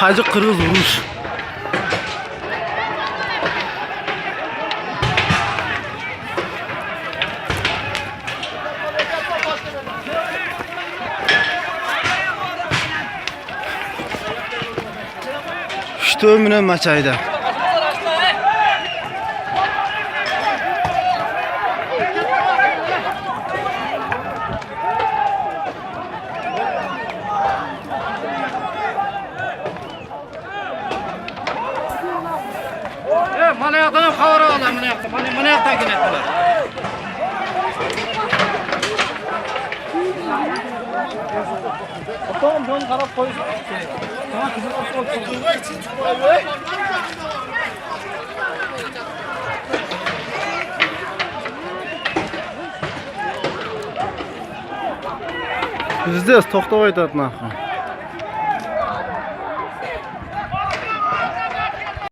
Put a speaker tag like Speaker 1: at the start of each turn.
Speaker 1: Tacik Kırgız vuruş. İşte ömrüne maçaydı.
Speaker 2: Mana yoqdan ham xabar olaman, mana yoqda. Mana yoqdagini aytdilar. Otam jon qarab qo'yish kerak. Tamam, kızım
Speaker 1: Bizde to'xtab aytadi narxi.